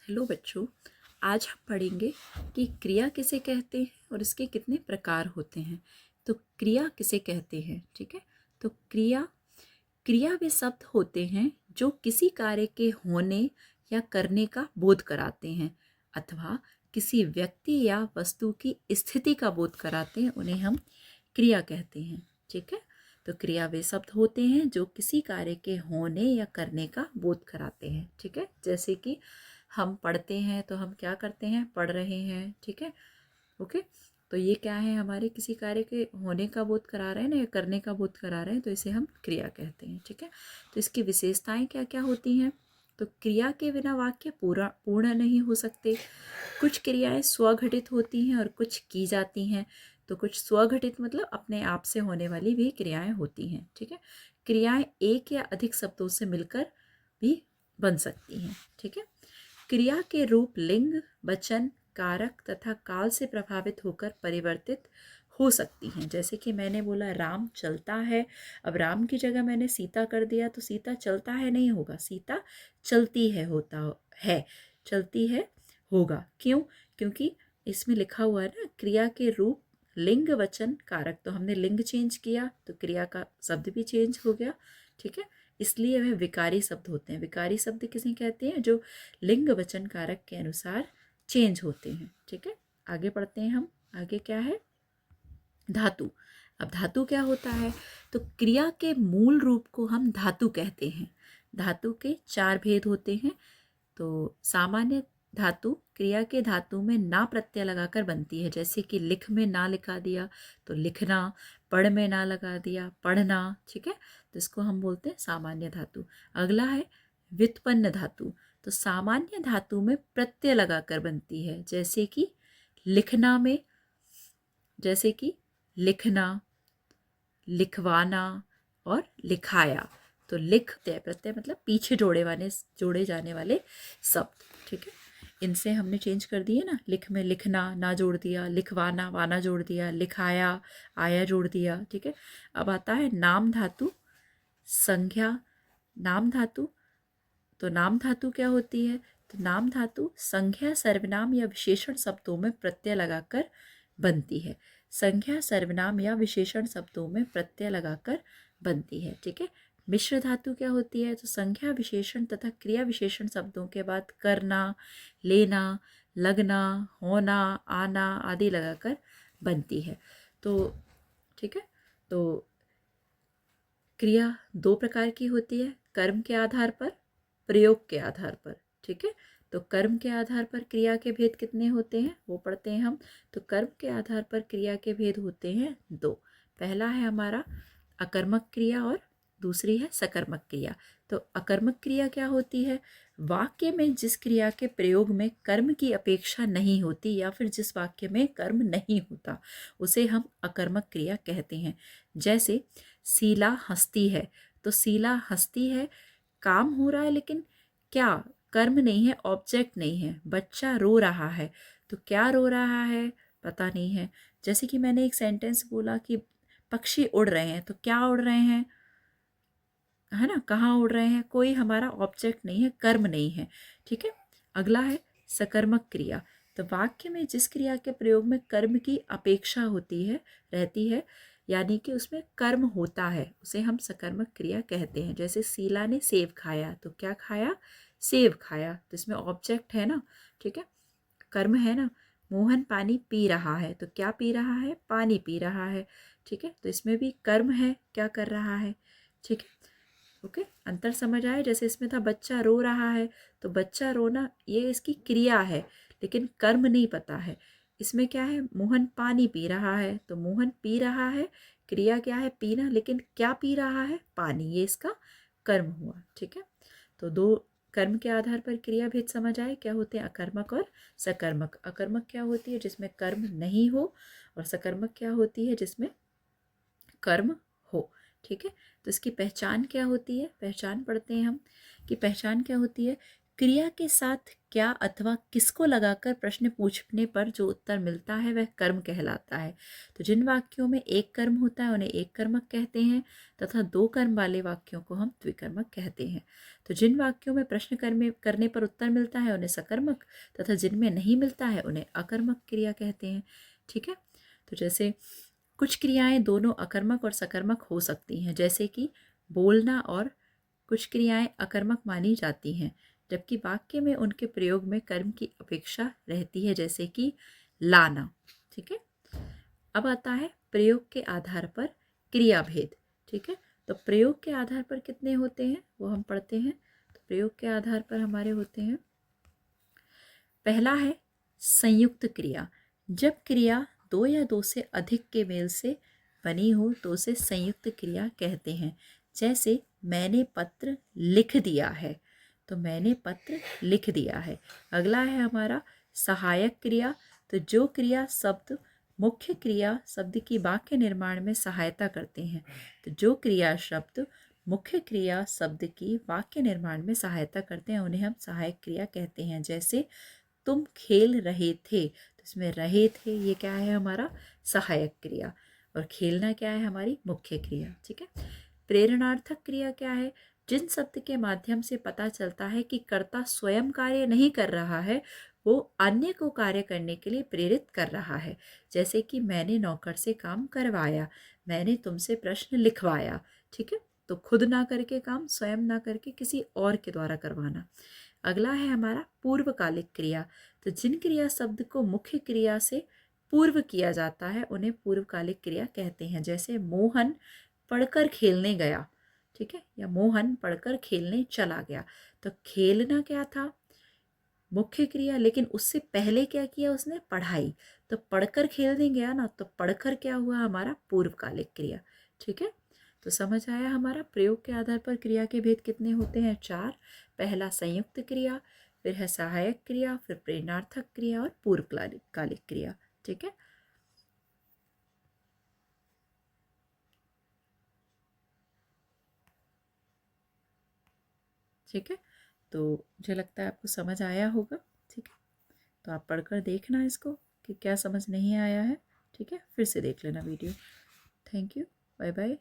Hello बच्चों, आज हम पढ़ेंगे कि क्रिया किसे कहते हैं और इसके कितने प्रकार होते हैं। तो क्रिया किसे कहते हैं, ठीक है। तो क्रिया क्रिया वे शब्द होते हैं जो किसी कार्य के होने या करने का बोध कराते हैं अथवा किसी व्यक्ति या वस्तु की स्थिति का बोध कराते हैं, उन्हें हम क्रिया कहते हैं, ठीक है। तो क्रिया वे शब्द होते हैं जो किसी कार्य के होने या करने का बोध कराते हैं, ठीक है। जैसे कि हम पढ़ते हैं तो हम क्या करते हैं, पढ़ रहे हैं, ठीक है। ओके, तो ये क्या है, हमारे किसी कार्य के होने का बोध करा रहे हैं ना, या करने का बोध करा रहे हैं, तो इसे हम क्रिया कहते हैं, ठीक है। तो इसकी विशेषताएं क्या क्या होती हैं। तो क्रिया के बिना वाक्य पूर्ण नहीं हो सकते। कुछ क्रियाएं स्वघटित होती हैं और कुछ की जाती हैं। तो कुछ स्वघटित मतलब अपने आप से होने वाली भी क्रियाएं होती हैं, ठीक है। क्रियाएं एक या अधिक शब्दों से मिलकर भी बन सकती हैं, ठीक है। क्रिया के रूप लिंग, वचन, कारक तथा काल से प्रभावित होकर परिवर्तित हो सकती हैं। जैसे कि मैंने बोला राम चलता है, अब राम की जगह मैंने सीता कर दिया तो सीता चलता है नहीं होगा, सीता चलती है होता है, चलती है होगा। क्यों? क्योंकि इसमें लिखा हुआ है ना, क्रिया के रूप लिंग, वचन, कारक। तो हमने लिंग चेंज किया तो क्रिया का शब्द भी चेंज हो गया, ठीक है। इसलिए वह विकारी शब्द होते हैं। विकारी शब्द किसे कहते हैं? जो लिंग, वचन, कारक के अनुसार चेंज होते हैं, ठीक है। आगे पढ़ते हैं हम। आगे क्या है? धातु। अब धातु क्या होता है? तो क्रिया के मूल रूप को हम धातु कहते हैं। धातु के 4 भेद होते हैं। तो सामान्य धातु क्रिया के धातु में ना प्रत्यय लगाकर बनती है। जैसे कि लिख में ना लिखा दिया तो लिखना, पढ़ में ना लगा दिया पढ़ना, ठीक है। तो इसको हम बोलते हैं सामान्य धातु। अगला है व्युत्पन्न धातु। तो सामान्य धातु में प्रत्यय लगाकर बनती है। जैसे कि लिखना में, जैसे कि लिखना, लिखवाना और लिखाया। तो लिख प्रत्यय मतलब पीछे जोड़े जाने वाले शब्द, ठीक है। इनसे हमने चेंज कर दिए ना, लिख में लिखना ना जोड़ दिया, लिखवाना वाना जोड़ दिया, लिखाया आया जोड़ दिया, ठीक है। अब आता है नाम धातु, संज्ञा। नाम धातु, तो नाम धातु क्या होती है? तो नाम धातु संज्ञा, सर्वनाम या विशेषण शब्दों में प्रत्यय लगाकर बनती है। संज्ञा, सर्वनाम या विशेषण शब्दों में प्रत्यय लगाकर बनती है, ठीक है। मिश्र धातु क्या होती है? तो संज्ञा, विशेषण तथा क्रिया विशेषण शब्दों के बाद करना, लेना, लगना, होना, आना आदि लगाकर बनती है। तो ठीक है, तो क्रिया 2 प्रकार की होती है, कर्म के आधार पर, प्रयोग के आधार पर, ठीक है। तो कर्म के आधार पर क्रिया के भेद कितने होते हैं वो पढ़ते हैं हम। तो कर्म के आधार पर क्रिया के भेद होते हैं 2। पहला है हमारा अकर्मक क्रिया और दूसरी है सकर्मक क्रिया। तो अकर्मक क्रिया क्या होती है? वाक्य में जिस क्रिया के प्रयोग में कर्म की अपेक्षा नहीं होती या फिर जिस वाक्य में कर्म नहीं होता, उसे हम अकर्मक क्रिया कहते हैं। जैसे शीला हंसती है, तो शीला हंसती है, काम हो रहा है लेकिन क्या कर्म नहीं है, ऑब्जेक्ट नहीं है। बच्चा रो रहा है, तो क्या रो रहा है पता नहीं है। जैसे कि मैंने एक सेंटेंस बोला कि पक्षी उड़ रहे हैं, तो क्या उड़ रहे हैं, है ना, कहाँ उड़ रहे हैं, कोई हमारा ऑब्जेक्ट नहीं है, कर्म नहीं है, ठीक है। अगला है सकर्मक क्रिया। तो वाक्य में जिस क्रिया के प्रयोग में कर्म की अपेक्षा होती है, रहती है, यानी कि उसमें कर्म होता है, उसे हम सकर्मक क्रिया कहते हैं। जैसे शीला ने सेब खाया, तो क्या खाया? सेब खाया, तो इसमें ऑब्जेक्ट है ना, ठीक है, कर्म है ना। मोहन पानी पी रहा है, तो क्या पी रहा है? पानी पी रहा है, ठीक है। तो इसमें भी कर्म है, क्या कर रहा है, ठीक है। ओके, अंतर समझ आए? जैसे इसमें था बच्चा रो रहा है, तो बच्चा रोना ये इसकी क्रिया है लेकिन कर्म नहीं पता है। इसमें क्या है? मोहन पानी पी रहा है, तो मोहन पी रहा है, क्रिया क्या है? पीना, लेकिन क्या पी रहा है? पानी, ये इसका कर्म हुआ, ठीक है। तो 2 कर्म के आधार पर क्रिया भेद समझ आए, क्या होते हैं? अकर्मक और सकर्मक। अकर्मक क्या होती है? जिसमें कर्म नहीं हो, और सकर्मक क्या होती है? जिसमें कर्म हो, ठीक है। तो इसकी पहचान क्या होती है? पहचान पढ़ते हैं हम कि पहचान क्या होती है? क्रिया के साथ क्या अथवा किसको लगाकर प्रश्न पूछने पर जो उत्तर मिलता है वह कर्म कहलाता है। तो जिन वाक्यों में एक कर्म होता है उन्हें एक कर्मक कहते हैं तथा दो कर्म वाले वाक्यों को हम द्विकर्मक कहते हैं। तो जिन वाक्यों में प्रश्न करने पर उत्तर मिलता है उन्हें सकर्मक तथा जिनमें नहीं मिलता है उन्हें अकर्मक क्रिया कहते हैं। ठीक है, तो जैसे कुछ क्रियाएं दोनों अकर्मक और सकर्मक हो सकती हैं, जैसे कि बोलना, और कुछ क्रियाएं अकर्मक मानी जाती हैं जबकि वाक्य में उनके प्रयोग में कर्म की अपेक्षा रहती है, जैसे कि लाना। ठीक है, अब आता है प्रयोग के आधार पर क्रिया भेद। ठीक है, तो प्रयोग के आधार पर कितने होते हैं वो हम पढ़ते हैं। तो प्रयोग के आधार पर हमारे होते हैं, पहला है संयुक्त क्रिया। जब क्रिया दो या दो से अधिक के मेल से बनी हो तो उसे संयुक्त क्रिया कहते हैं। जैसे मैंने पत्र लिख दिया है, तो मैंने पत्र लिख दिया है। अगला है हमारा सहायक क्रिया। तो जो क्रिया शब्द मुख्य क्रिया शब्द की वाक्य निर्माण में सहायता करते हैं, तो जो क्रिया शब्द मुख्य क्रिया शब्द की वाक्य निर्माण में सहायता करते हैं उन्हें हम सहायक क्रिया कहते हैं। जैसे तुम खेल रहे थे, तो इसमें रहे थे ये क्या है हमारा सहायक क्रिया, और खेलना क्या है हमारी मुख्य क्रिया। ठीक है, प्रेरणार्थक क्रिया क्या है, जिन शब्द के माध्यम से पता चलता है कि कर्ता स्वयं कार्य नहीं कर रहा है, वो अन्य को कार्य करने के लिए प्रेरित कर रहा है। जैसे कि मैंने नौकर से काम करवाया, मैंने तुमसे प्रश्न लिखवाया। ठीक है, तो खुद ना करके काम, स्वयं ना करके किसी और के द्वारा करवाना। अगला है हमारा पूर्वकालिक क्रिया। तो जिन क्रिया शब्द को मुख्य क्रिया से पूर्व किया जाता है उन्हें पूर्वकालिक क्रिया कहते हैं। जैसे मोहन पढ़कर खेलने गया, ठीक है, या मोहन पढ़कर खेलने चला गया। तो खेलना क्या था मुख्य क्रिया, लेकिन उससे पहले क्या किया उसने, पढ़ाई। तो पढ़कर खेलने गया ना, तो पढ़कर क्या हुआ हमारा पूर्वकालिक क्रिया। ठीक है, तो समझ आया हमारा प्रयोग के आधार पर क्रिया के भेद कितने होते हैं, 4। पहला संयुक्त क्रिया, फिर है सहायक क्रिया, फिर प्रेरणार्थक क्रिया और पूर्वकालिक क्रिया। ठीक है, ठीक है, तो मुझे लगता है आपको समझ आया होगा। ठीक है, तो आप पढ़कर देखना इसको कि क्या समझ नहीं आया है। ठीक है, फिर से देख लेना video. Thank you, bye bye.